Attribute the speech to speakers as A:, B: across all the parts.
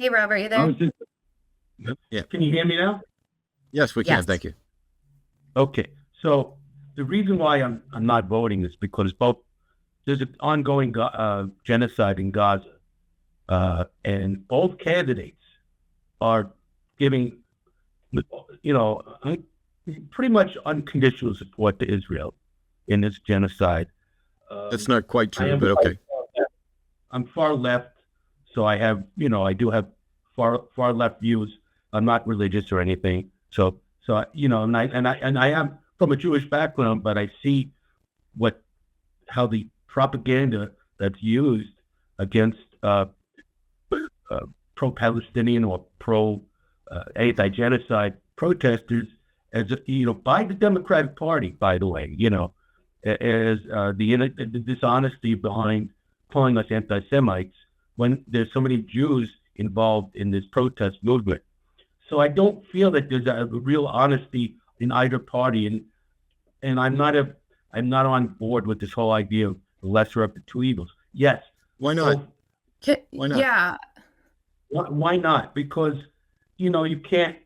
A: Hey, Rob, are you
B: I
A: there?
B: was just,
C: Yeah.
B: can you hear me now?
C: Yes, we can.
A: Yes.
C: Thank you.
B: Okay. So the reason why I'm not voting is because there's an ongoing genocide in Gaza, and both candidates are giving, you know, pretty much unconditional support to Israel in this genocide.
C: That's
B: Um,
C: not quite
B: I
C: true,
B: am
C: but okay.
B: I'm far left, so I do have far left views. I'm not religious or anything. And I am from a Jewish background, but I see what how the propaganda that's used against pro-Palestinian or pro anti-genocide protesters, as by the Democratic Party, by the way, as the dishonesty behind calling us anti-Semites when there's so many Jews involved in this protest movement. So I don't feel that there's a real honesty in either party, and I'm not on board with this whole idea of the lesser of the two evils. Yes,
C: Why not?
B: both.
C: Why not?
A: Yeah.
B: Why not? Because you can't.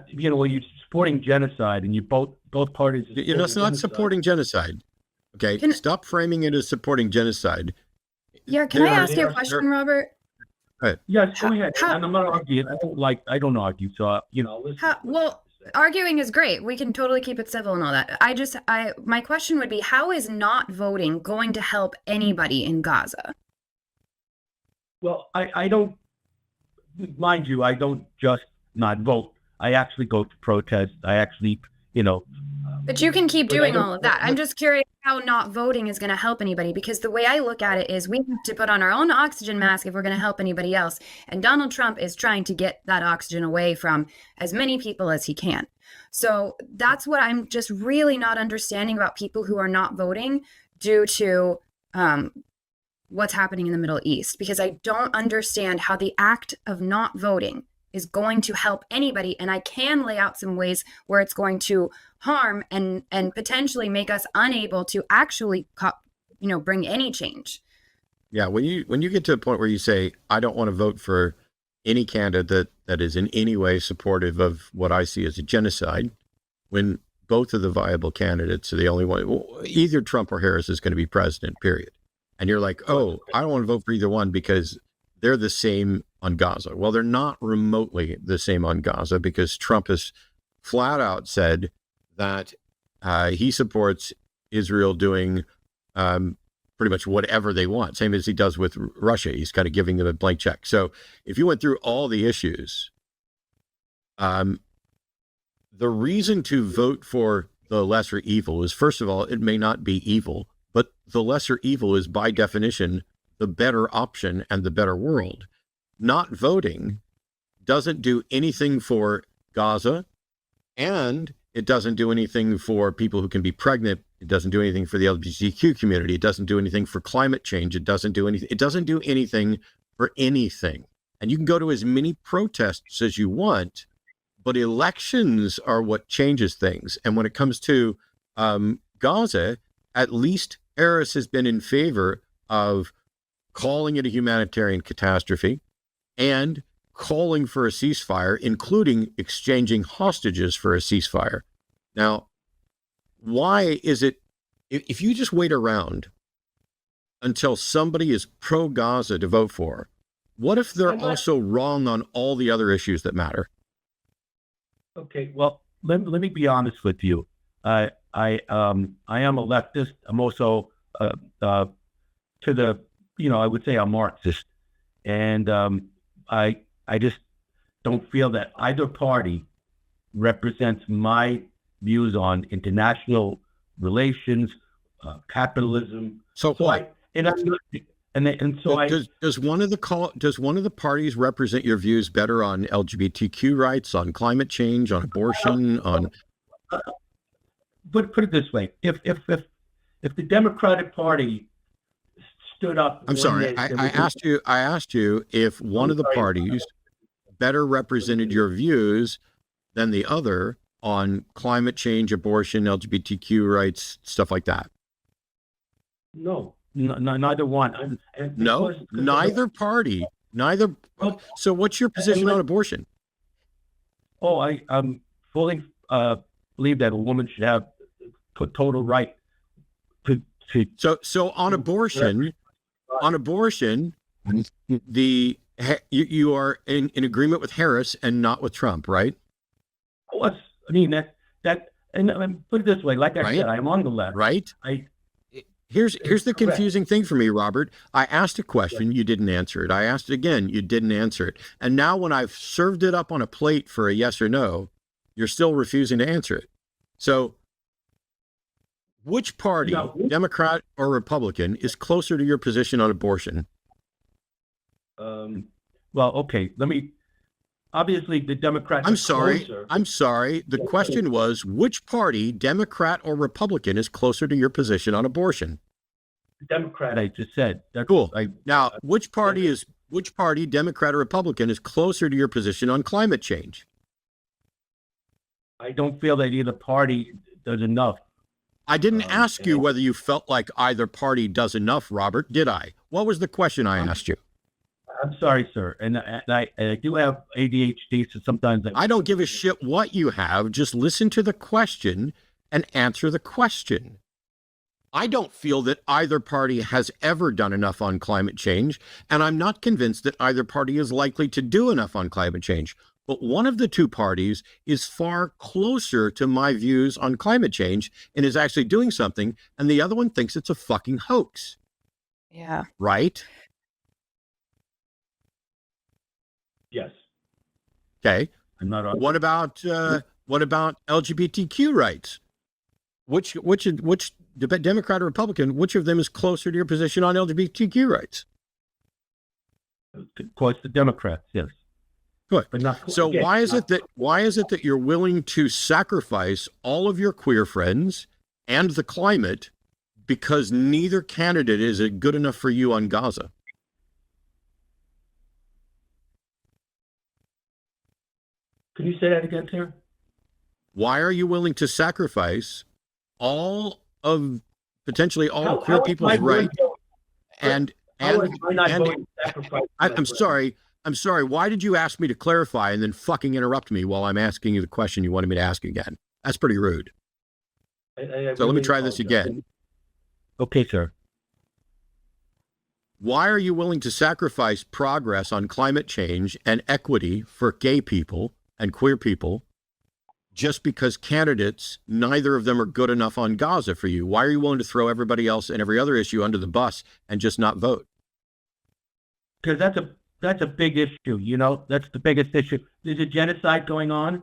B: You're supporting genocide, and both parties are
C: You're not
B: supporting genocide.
C: supporting genocide. Okay,
A: Can
C: stop framing it as supporting genocide.
A: yeah, can I
C: There,
A: ask you a
C: there,
A: question, Robert?
B: Yes, go ahead.
A: How,
B: And I'm not arguing. I don't argue. So listen.
A: how,
B: To what you
A: well,
B: have to say.
A: arguing is great. We can totally keep it civil and all that. My question would be, how is not voting going to help anybody in Gaza?
B: Well, I don't, mind you, I don't just not vote. I actually go to protest. I actually,
A: But you can keep
B: but I
A: doing
B: don't.
A: all of that. I'm just curious how not voting is going to help anybody, because the way I look at it is we have to put on our own oxygen mask if we're going to help anybody else. And Donald Trump is trying to get that oxygen away from as many people as he can. So that's what I'm just really not understanding about people who are not voting due to what's happening in the Middle East, because I don't understand how the act of not voting is going to help anybody. And I can lay out some ways where it's going to harm and potentially make us unable to actually bring any change.
C: Yeah, when you get to a point where you say, I don't want to vote for any candidate that is in any way supportive of what I see as a genocide, when both of the viable candidates are the only one, well, either Trump or Harris is going to be president, period. And you're like, oh, I don't want to vote for either one because they're the same on Gaza. Well, they're not remotely the same on Gaza, because Trump has flat out said that he supports Israel doing pretty much whatever they want, same as he does with Russia. He's kind of giving them a blank check. So if you went through all the issues, the reason to vote for the lesser evil is, first of all, it may not be evil, but the lesser evil is by definition the better option and the better world. Not voting doesn't do anything for Gaza, and it doesn't do anything for people who can be pregnant. It doesn't do anything for the LGBTQ community. It doesn't do anything for climate change. It doesn't do anything. It doesn't do anything for anything. And you can go to as many protests as you want, but elections are what changes things. And when it comes to Gaza, at least Harris has been in favor of calling it a humanitarian catastrophe and calling for a ceasefire, including exchanging hostages for a ceasefire. Now, why is it, if you just wait around until somebody is pro-Gaza to vote for, what if they're also wrong on all the other issues that matter?
B: Okay, well, let me be honest with you. I am a leftist. I'm also to the, I would say I'm Marxist, and I just don't feel that either party represents my views on international relations, capitalism.
C: So what? Does one of the parties represent your views better on LGBTQ rights, on climate change, on abortion, on?
B: Put it this way: if the Democratic Party stood up,
C: I'm sorry, I asked you if one of the parties better represented your views than the other on climate change, abortion, LGBTQ rights, stuff like that.
B: No, neither one.
C: No, neither party Neither.
B: Well,
C: So what's your position on abortion?
B: oh, I'm fully believe that a woman should have total right to
C: So on abortion, you are in agreement with Harris and not with Trump, right?
B: What's I mean and put it this way, like I
C: Right.
B: said, I'm on the left.
C: Right. Here's the confusing thing for me, Robert. I asked a question, you didn't answer it. I asked it again, you didn't answer it. And now when I've served it up on a plate for a yes or no, you're still refusing to answer it. So which party,
B: No.
C: Democrat or Republican, is closer to your position on abortion?
B: Well, okay, obviously the Democrats
C: I'm
B: are
C: sorry.
B: closer.
C: I'm sorry. The question was, which party, Democrat or Republican, is closer to your position on abortion?
B: Democrat, I just said. That's,
C: Cool. Now, which party, Democrat or Republican, is closer to your position on climate change?
B: I don't feel that either party does enough.
C: I didn't ask you whether you felt like either party does enough, Robert, did I? What was the question I asked you?
B: I'm sorry, sir. And I do have ADHD, so sometimes
C: I don't give a shit what you have. Just listen to the question and answer the question. I don't feel that either party has ever done enough on climate change, and I'm not convinced that either party is likely to do enough on climate change. But one of the two parties is far closer to my views on climate change and is actually doing something, and the other one thinks it's a fucking hoax.
A: Yeah.
C: Right?
B: yes.
C: Okay.
B: I'm not.
C: What about LGBTQ rights? Which Democrat or Republican? Which of them is closer to your position on LGBTQ rights?
B: Of course, the Democrats. Yes.
C: Good.
B: But not.
C: So
B: again,
C: why is it that you're willing to sacrifice all of your queer friends and the climate because neither candidate is good enough for you on Gaza?
B: Can you say that again, sir?
C: Why are you willing to sacrifice potentially all
B: How-
C: queer
B: how is
C: people's
B: my
C: rights
B: vote-
C: and
B: how is my not voting sacrifice my
C: I'm sorry. Why did you ask me to clarify and then fucking interrupt me while I'm asking you the question you wanted me to ask again? That's pretty rude.
B: I
C: So let
B: really
C: me try this
B: apologize.
C: again.
B: Okay, sir.
C: Why are you willing to sacrifice progress on climate change and equity for gay people and queer people just because candidates, neither of them are good enough on Gaza for you? Why are you willing to throw everybody else and every other issue under the bus and just not vote?
B: Because that's a big issue. You know, that's the biggest issue. There's a genocide going on.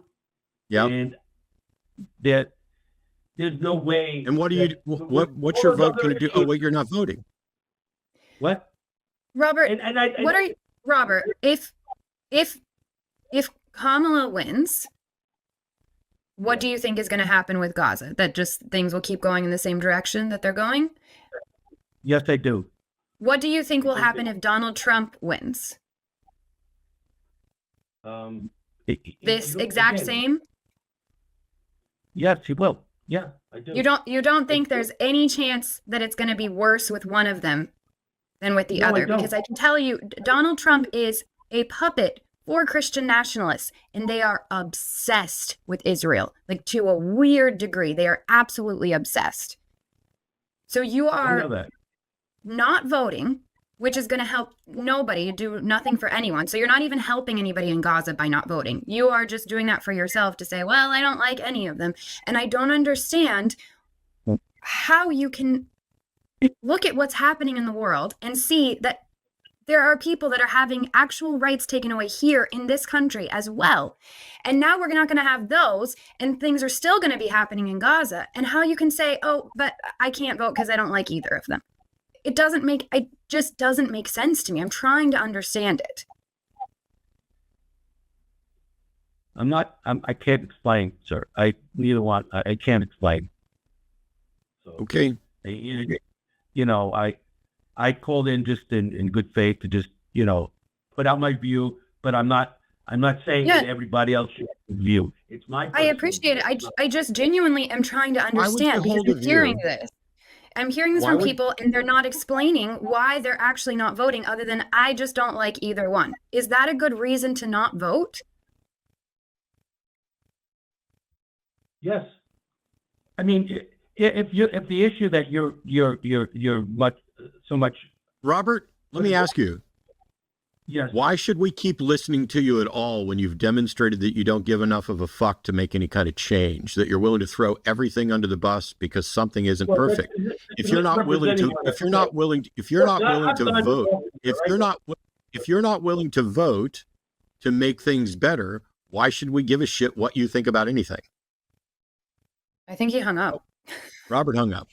C: Yeah.
B: And there's no way.
C: And what's your vote going to do? Oh, wait, you're not voting.
B: What?
A: Robert,
B: And
A: what are you, Robert, if Kamala wins, what do you think is going to happen with Gaza? That just things will keep going in the same direction that they're going?
B: Yes, I do.
A: What do you think will happen if Donald Trump wins? This exact same?
B: Yes, he will. Yeah, I do.
A: You don't think there's any chance that it's going to be worse with one of them than with the
B: No, I
A: other?
B: don't.
A: Because I can tell you, Donald Trump is a puppet for Christian nationalists, and they are obsessed with Israel, like to a weird degree. They are absolutely obsessed. So you
B: I know
A: are
B: that.
A: not voting, which is going to help nobody, do nothing for anyone. So you're not even helping anybody in Gaza by not voting. You are just doing that for yourself to say, well, I don't like any of them. And I don't understand how you can look at what's happening in the world and see that there are people that are having actual rights taken away here in this country as well. And now we're not going to have those, and things are still going to be happening in Gaza. And how you can say, oh, but I can't vote because I don't like either of them. It just doesn't make sense to me. I'm trying to understand it.
B: I can't explain, sir. I can't explain. So,
C: Okay.
B: you know, I called in just in good faith to just, put out my view, but I'm not saying that everybody else should view. It's my
A: I appreciate it. I just genuinely am trying to understand because I'm hearing this. I'm hearing this
C: Why
A: from
C: would-
A: people and they're not explaining why they're actually not voting other than I just don't like either one. Is that a good reason to not vote?
B: Yes. I mean, if the issue that you're much
C: Robert, let me ask you,
B: yes.
C: why should we keep listening to you at all when you've demonstrated that you don't give enough of a fuck to make any kind of change, that you're willing to throw everything under the bus because something isn't
B: Well,
C: perfect? If you're not willing to, if you're not willing to vote, if you're not willing to vote to make things better, why should we give a shit what you think about anything?
A: I think he hung up.
C: Robert hung up.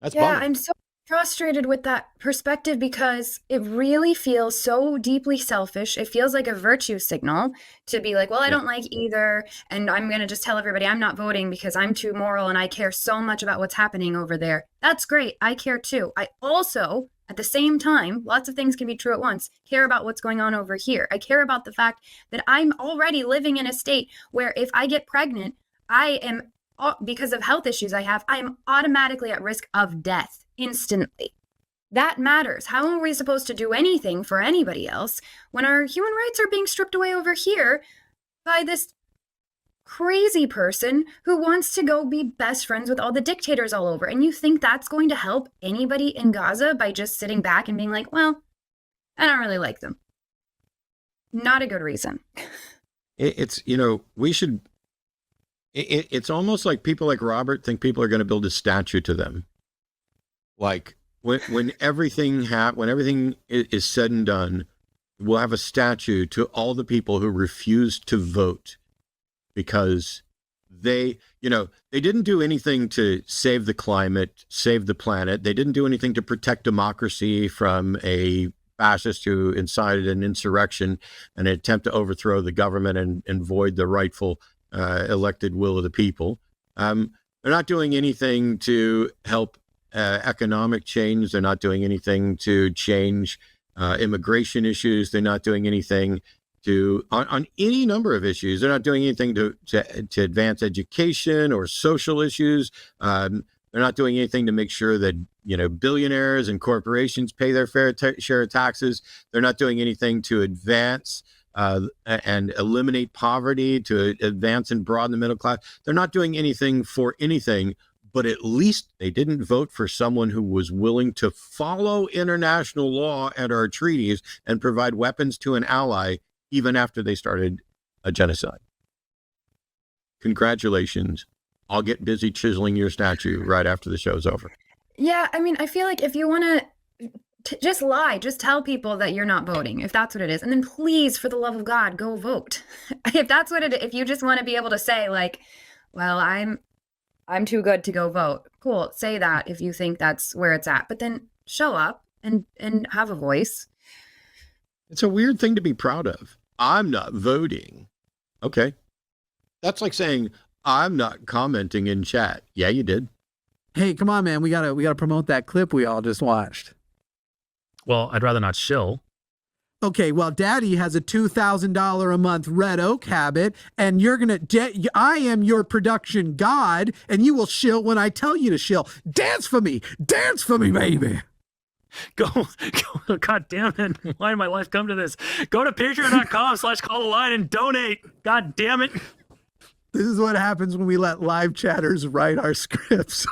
C: That's
A: Yeah,
C: bummer.
A: I'm so frustrated with that perspective because it really feels so deeply selfish. It feels like a virtue signal to be like, well, I
C: Yeah.
A: don't like either, and I'm going to just tell everybody I'm not voting because I'm too moral and I care so much about what's happening over there. That's great. I care too. I also, at the same time, lots of things can be true at once, care about what's going on over here. I care about the fact that I'm already living in a state where if I get pregnant, I am, because of health issues I have, I'm automatically at risk of death instantly. That matters. How are we supposed to do anything for anybody else when our human rights are being stripped away over here by this crazy person who wants to go be best friends with all the dictators all over? And you think that's going to help anybody in Gaza by just sitting back and being like, well, I don't really like them. Not a good reason.
C: It's, we should, it's almost like people like Robert think people are going to build a statue to them. Like when everything is said and done, we'll have a statue to all the people who refused to vote because they didn't do anything to save the climate, save the planet. They didn't do anything to protect democracy from a fascist who incited an insurrection and an attempt to overthrow the government and void the rightful elected will of the people. They're not doing anything to help economic change. They're not doing anything to change immigration issues. They're not doing anything to on any number of issues. They're not doing anything to advance education or social issues. They're not doing anything to make sure that billionaires and corporations pay their fair share of taxes. They're not doing anything to advance and eliminate poverty, to advance and broaden the middle class. They're not doing anything for anything, but at least they didn't vote for someone who was willing to follow international law and our treaties and provide weapons to an ally even after they started a genocide. Congratulations. I'll get busy chiseling your statue right after the show's over.
A: Yeah, I mean, I feel like if you want to just lie, just tell people that you're not voting, if that's what it is. And then please, for the love of God, go vote. If that's what it is, if you just want to be able to say like, well, I'm too good to go vote. Cool. Say that if you think that's where it's at, but then show up and have a voice.
C: It's a weird thing to be proud of. I'm not voting. Okay. That's like saying I'm not commenting in chat. Yeah, you did.
D: Hey, come on, man. We gotta promote that clip we all just watched.
E: Well, I'd rather not shill.
D: Okay, well, Daddy has a $2,000 a month Red Oak habit, and I am your production god, and you will shill when I tell you to shill. Dance for me, baby.
E: Go, God damn it. Why did my life come to this? Go to patreon.com/call-the-line and donate. God damn it.
D: This is what happens when we let live chatters write our scripts.